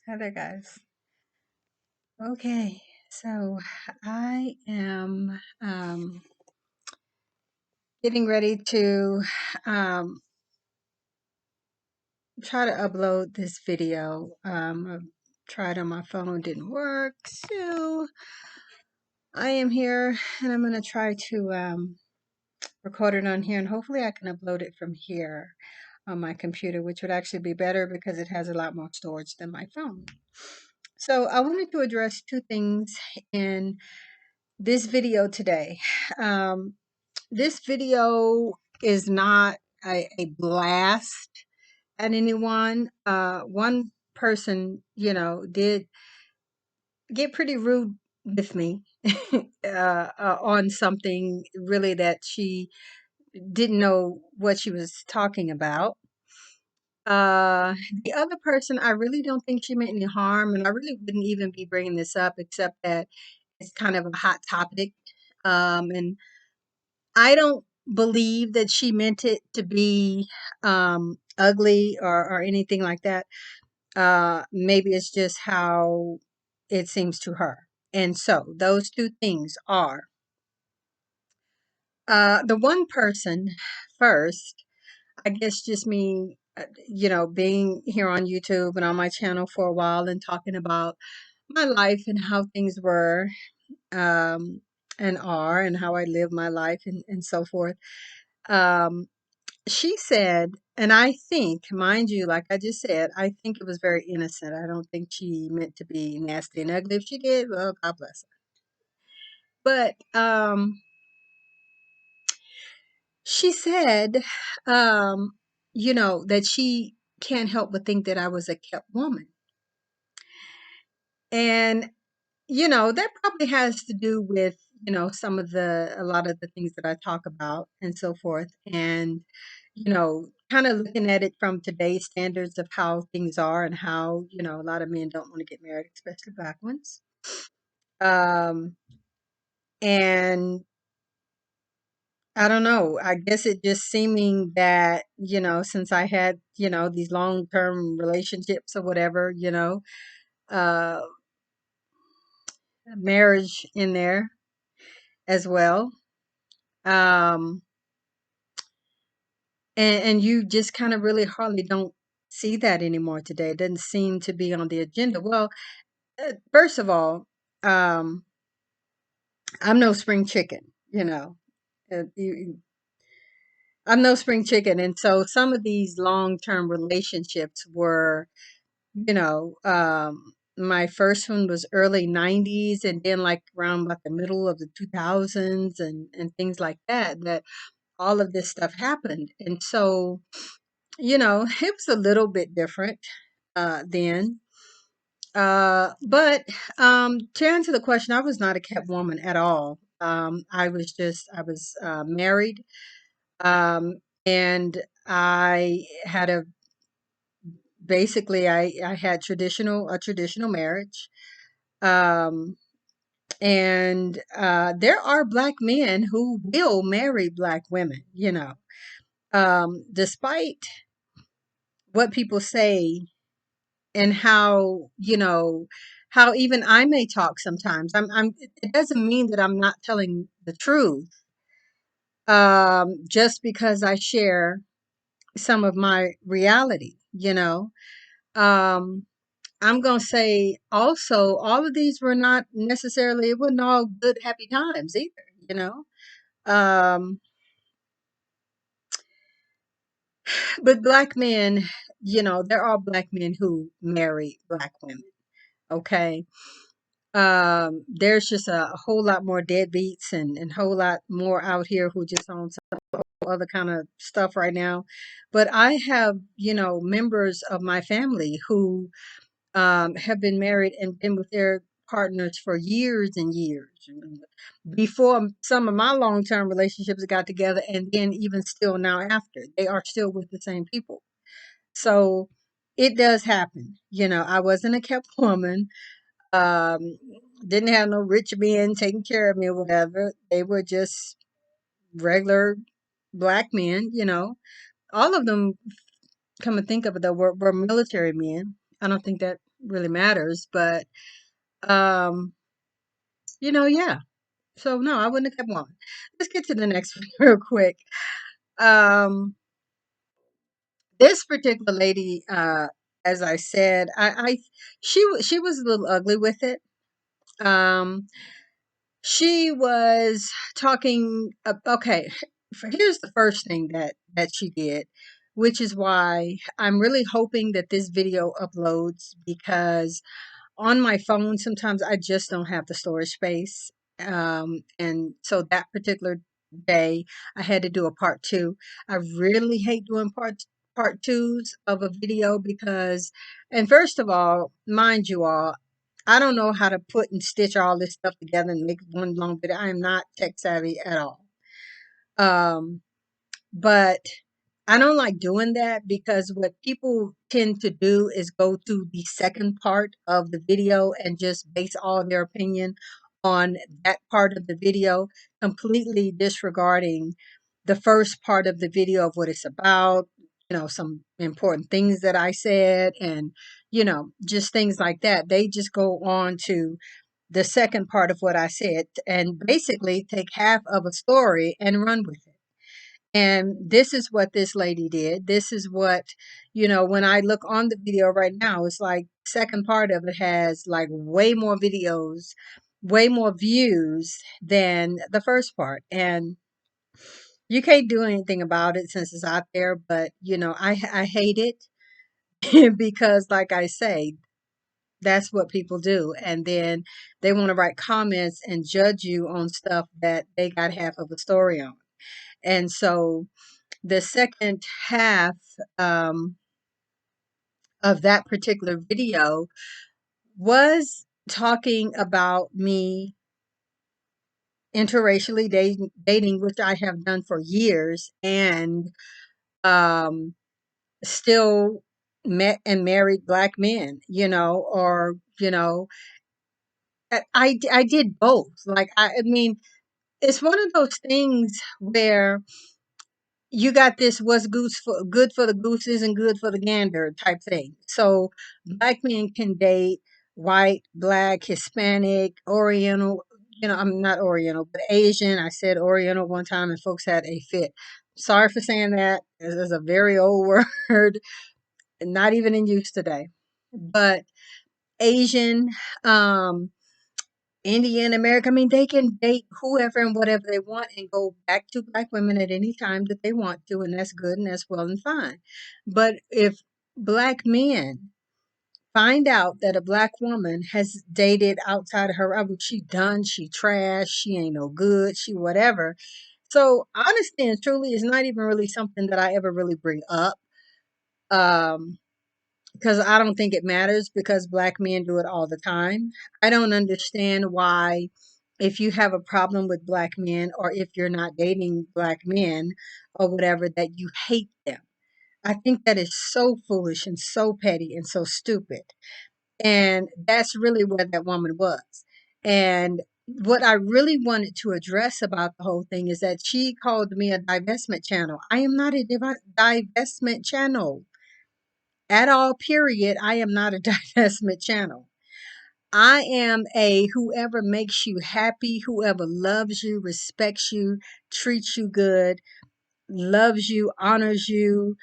Hi there, guys. Okay, so I am getting ready to um, try to upload this video. I tried on my phone, didn't work. So I am here and I'm going to try to record it on here and hopefully I can upload it from here on my computer, which would actually be better because it has a lot more storage than my phone. So I wanted to address two things in this video today. Um, this video is not a blast at anyone. One person, did get pretty rude with me on something really that she didn't know what she was talking about. The other person, I really don't think she meant any harm, and I really wouldn't even be bringing this up except that it's kind of a hot topic. And I don't believe that she meant it to be ugly or anything like that. Maybe it's just how it seems to her. And so those two things are the one person first, I guess just me, being here on YouTube and on my channel for a while and talking about my life and how things were um, and are and how I live my life and so forth. Um, She said, and I think, mind you, like I just said, I think it was very innocent. I don't think she meant to be nasty and ugly. If she did, well, God bless her. But she said, um, that she can't help but think that I was a kept woman. And, that probably has to do with, a lot of the things that I talk about and so forth. And, kind of looking at it from today's standards of how things are and how, a lot of men don't want to get married, especially black ones. Um, and I don't know, I guess it just seeming that, since I had, these long-term relationships or whatever, uh, marriage in there as well. Um, and you just kind of really hardly don't see that anymore today. It doesn't seem to be on the agenda. Well, first of all, um, I'm no spring chicken, I'm no spring chicken. And so some of these long-term relationships were, my first one was early 90s and then like around about the middle of the 2000s and things like that, that all of this stuff happened. And so, it was a little bit different then. But to answer the question, I was not a kept woman at all. I was married, um, and I had I had a traditional marriage. Um, and there are black men who will marry black women, despite what people say and how how even I may talk sometimes. It doesn't mean that I'm not telling the truth just because I share some of my reality, um I'm gonna say also all of these were not necessarily, it wasn't all good happy times either, um but black men, there are black men who marry black women, okay. There's just a whole lot more deadbeats and whole lot more out here who just own some other kind of stuff right now. But I have, members of my family who have been married and been with their partners for years and years before some of my long-term relationships got together, and then even still now after they are still with the same people. So it does happen. I wasn't a kept woman. um, didn't have no rich men taking care of me or whatever. They were just regular black men, All of them, come and think of it, though, were military men. I don't think that really matters. But um, yeah. So no, I wouldn't have kept one. Let's get to the next one real quick. Um, this particular lady, as I said, she was a little ugly with it. Um, she was talking. Okay, here's the first thing that she did, which is why I'm really hoping that this video uploads because on my phone sometimes I just don't have the storage space. And so that particular day I had to do a part two. I really hate doing part twos of a video because, and first of all, mind you all, I don't know how to put and stitch all this stuff together and make one long video. I am not tech savvy at all. Um, but I don't like doing that because what people tend to do is go to the second part of the video and just base all their opinion on that part of the video, completely disregarding the first part of the video of what it's about, some important things that I said, and, just things like that. They just go on to the second part of what I said and basically take half of a story and run with it. And this is what this lady did. This is what, when I look on the video right now, it's like second part of it has like way more videos, way more views than the first part. And you can't do anything about it since it's out there, but I hate it because like I say, that's what people do. And then they want to write comments and judge you on stuff that they got half of a story on. And so the second half um, of that particular video was talking about me interracially dating, which I have done for years, and um, still met and married black men, or, I did both. Like, I mean, it's one of those things where you got this what's goose for good for the goose isn't good for the gander type thing. So black men can date white, black, Hispanic, Oriental, I'm not Oriental, but Asian. I said Oriental one time and folks had a fit. Sorry for saying that. This is a very old word, not even in use today. But Asian, um, Indian American, I mean, they can date whoever and whatever they want and go back to black women at any time that they want to, and that's good and that's well and fine. But if black men find out that a black woman has dated outside of her, oh, she done, she trash, she ain't no good, she whatever. So honesty and truly is not even really something that I ever really bring up. Um, because I don't think it matters because black men do it all the time. I don't understand why, if you have a problem with black men or if you're not dating black men or whatever, that you hate them. I think that is so foolish and so petty and so stupid. And that's really where that woman was. And what I really wanted to address about the whole thing is that she called me a divestment channel. I am not a divestment channel at all, period. I am not a divestment channel. I am a whoever makes you happy, whoever loves you, respects you, treats you good, loves you, honors you,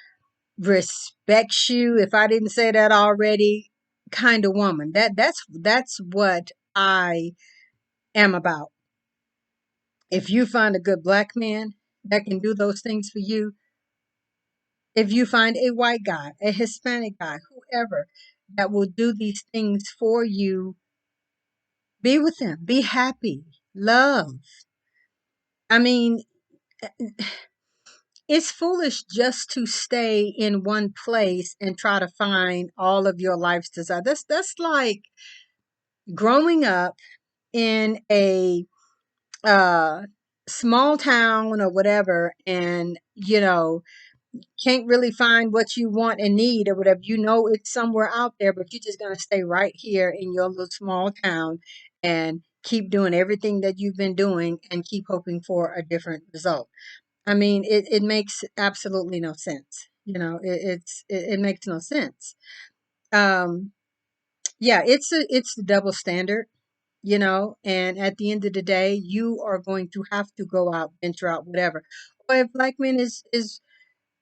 respects you. If I didn't say that already, kind of woman. That's what I am about. If you find a good black man that can do those things for you, if you find a white guy, a Hispanic guy, whoever that will do these things for you, be with them, be happy, love. I mean, it's foolish just to stay in one place and try to find all of your life's desire. That's like growing up in a uh small town or whatever, and can't really find what you want and need or whatever. It's somewhere out there, but you're just going to stay right here in your little small town and keep doing everything that you've been doing and keep hoping for a different result. I mean, it makes absolutely no sense. It makes no sense. Um, Yeah, it's the double standard, and at the end of the day, you are going to have to go out, venture out, whatever. Or if black men is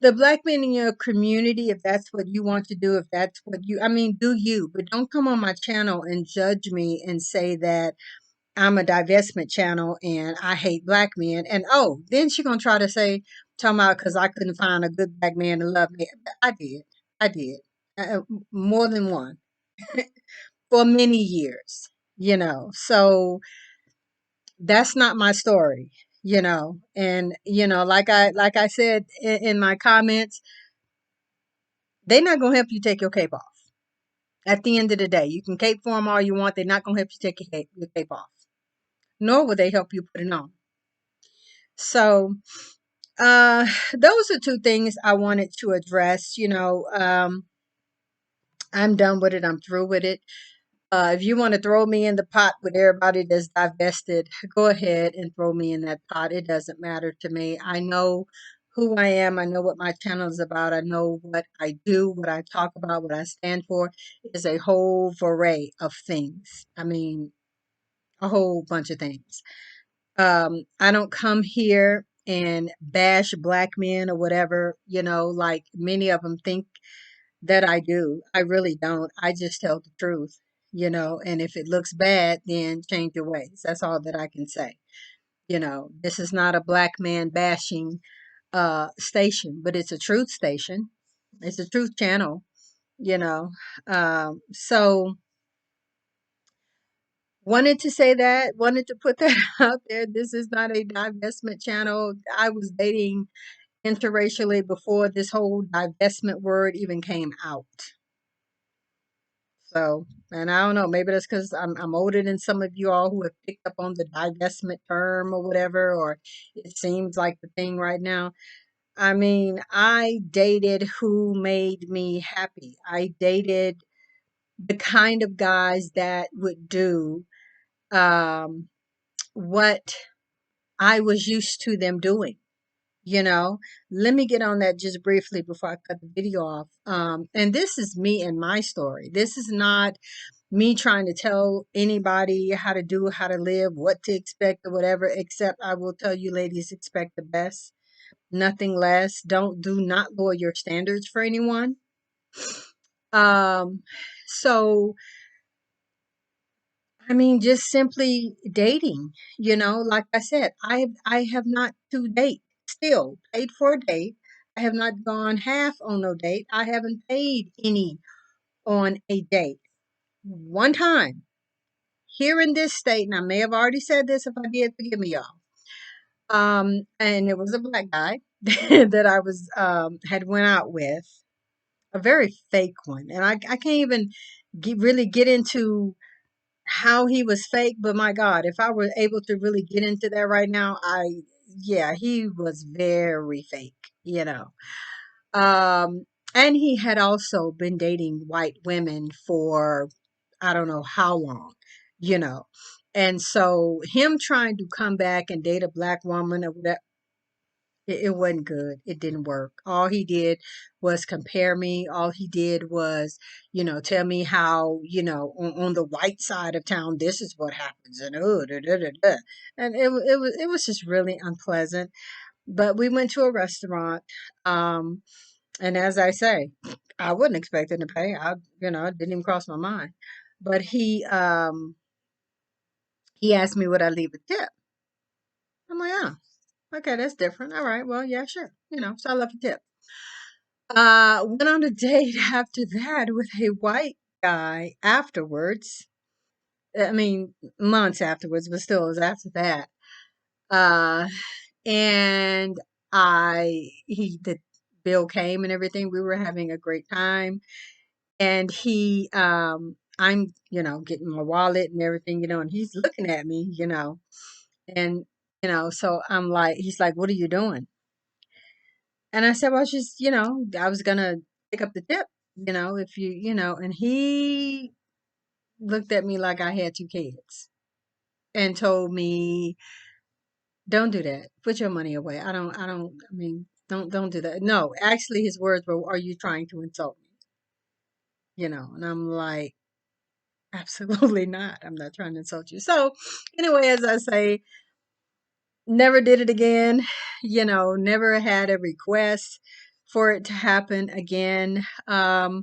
the black men in your community, if that's what you want to do, if that's what I mean, do you, but don't come on my channel and judge me and say that I'm a divestment channel and I hate black men. And oh, then she gonna try to say, talking about because I couldn't find a good black man to love me. I did. I did. More than one for many years, So that's not my story, And like I said in my comments, they're not gonna help you take your cape off. At the end of the day, you can cape for them all you want. They're not gonna help you take your cape off, nor will they help you put it on. So, uh, those are two things I wanted to address. I'm done with it. I'm through with it. If you want to throw me in the pot with everybody that's divested, go ahead and throw me in that pot. It doesn't matter to me. I know who I am. I know what my channel is about. I know what I do, what I talk about, what I stand for. Is a whole array of things. I mean, a whole bunch of things. I don't come here and bash black men or whatever, like many of them think that I do. I really don't. I just tell the truth, and if it looks bad, then change your ways. That's all that I can say. This is not a black man bashing station, but it's a truth station. It's a truth channel, you know. So wanted to say that, wanted to put that out there. This is not a divestment channel. I was dating interracially before this whole divestment word even came out. So, and I don't know, maybe that's because I'm older than some of you all who have picked up on the divestment term or whatever, or it seems like the thing right now. I mean, I dated who made me happy. I dated the kind of guys that would do um, what I was used to them doing. You know, Let me get on that just briefly before I cut the video off. And this is me and my story. This is not me trying to tell anybody how to do, how to live, what to expect or whatever, except I will tell you ladies, expect the best, nothing less. Do not lower your standards for anyone. Um, so I mean, just simply dating, like I said, I have not to date, still paid for a date. I have not gone half on no date. I haven't paid any on a date. One time here in this state, and I may have already said this. If I did, forgive me, y'all. And it was a black guy that I was had went out with, a very fake one, and I can't even really get into how he was fake. But my God, if I were able to really get into that right now, yeah, he was very fake, you know. And he had also been dating white women for I don't know how long, you know. And so him trying to come back and date a black woman or whatever, it wasn't good. It didn't work. All he did was compare me. All he did was, tell me how, on the white side of town, this is what happens, and da, da, da, da. And it was just really unpleasant. But we went to a restaurant, um, and as I say, I wasn't expecting to pay. It didn't even cross my mind. But he asked me would I leave a tip. I'm like, oh, okay, that's different. All right, well, yeah, sure. So I left a tip. Went on a date after that with a white guy afterwards. I mean, months afterwards, but still, it was after that. Uh, and the bill came and everything. We were having a great time, and I'm, getting my wallet and everything, and he's looking at me, and so I'm like, he's like, "What are you doing?" And I said, well, just, I was gonna pick up the tip, if and he looked at me like I had two kids and told me, don't do that. Put your money away. I mean, don't do that. No, actually his words were, are you trying to insult me? And I'm like, Absolutely not. I'm not trying to insult you. So, anyway, as I say, never did it again. Never had a request for it to happen again. I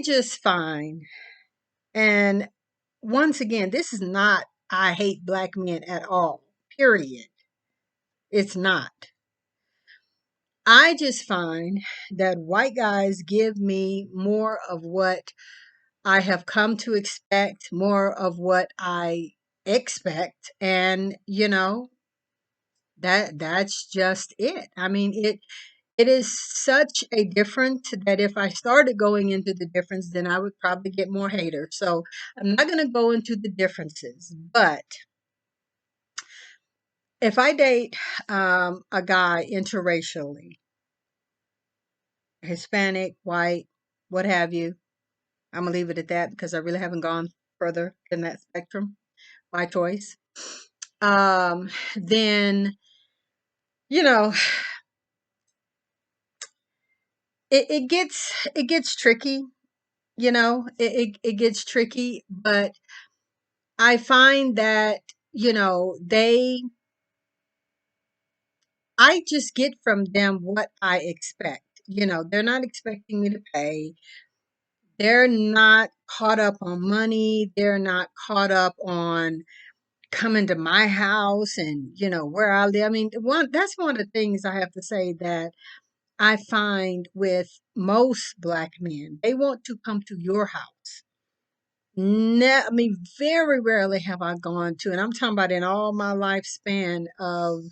just find, and once again, this is not, I hate black men at all, period. It's not. I just find that white guys give me more of what I have come to expect, more of what I expect. And, that's just it. I mean, it is such a difference that if I started going into the difference, then I would probably get more haters. So I'm not going to go into the differences. But if I date a guy interracially, Hispanic, white, what have you, I'm going to leave it at that because I really haven't gone further in that spectrum, my choice. Then, you know, it gets tricky. It gets tricky, but I find that, I just get from them what I expect. They're not expecting me to pay. They're not caught up on money. They're not caught up on coming to my house and, where I live. I mean, that's one of the things I have to say that I find with most black men. They want to come to your house. I mean, very rarely have I gone to, and I'm talking about in all my lifespan of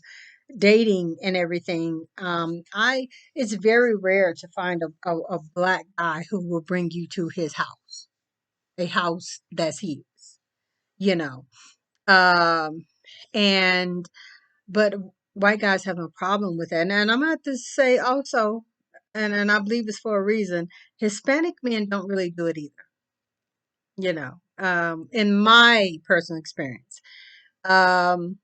dating and everything. It's very rare to find a black guy who will bring you to his house, a house that's his, you know. Um, and but white guys have a problem with that, and I'm going to say also, and I believe it's for a reason. Hispanic men don't really do it either, in my personal experience. Um,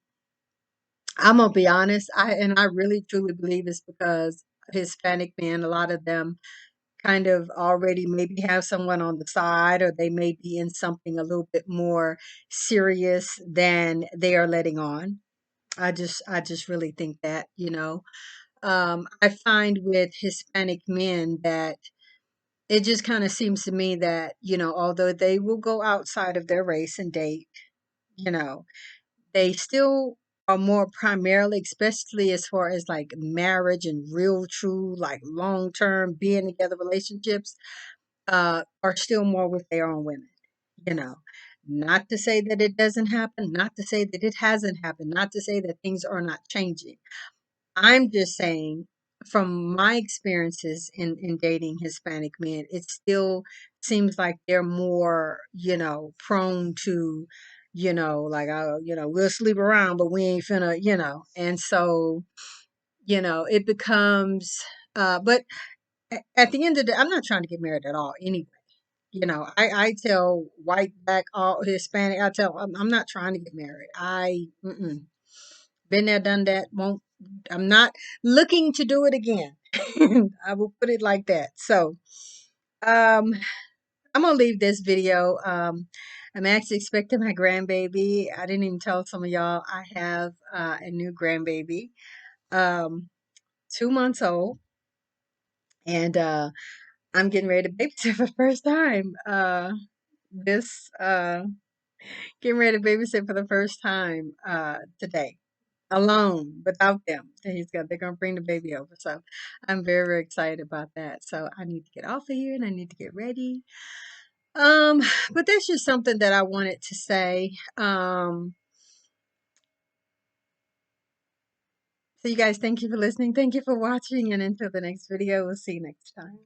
I'm gonna be honest, I really truly believe it's because Hispanic men, a lot of them kind of already maybe have someone on the side, or they may be in something a little bit more serious than they are letting on. I just really think that, I find with Hispanic men that it just kind of seems to me that, although they will go outside of their race and date, you know, they still are more primarily, especially as far as like marriage and real true, like long term being together relationships, are still more with their own women, you know. Not to say that it doesn't happen, not to say that it hasn't happened, not to say that things are not changing. I'm just saying, from my experiences in dating Hispanic men, it still seems like they're more, prone to, like, we'll sleep around, but we ain't finna, and so, it becomes, but at the end of the day, I'm not trying to get married at all anyway. I tell white, black, all Hispanic, I tell, I'm not trying to get married. Been there, done that. Won't. I'm not looking to do it again. I will put it like that. So, um, I'm gonna leave this video. I'm actually expecting my grandbaby. I didn't even tell some of y'all I have a new grandbaby, um, 2 months old, and I'm getting ready to babysit for the first time. This Getting ready to babysit for the first time today, alone without them. They're gonna bring the baby over. So I'm very, very excited about that. So I need to get off of here and I need to get ready. Um, but that's just something that I wanted to say. So you guys, thank you for listening. Thank you for watching, and until the next video, we'll see you next time.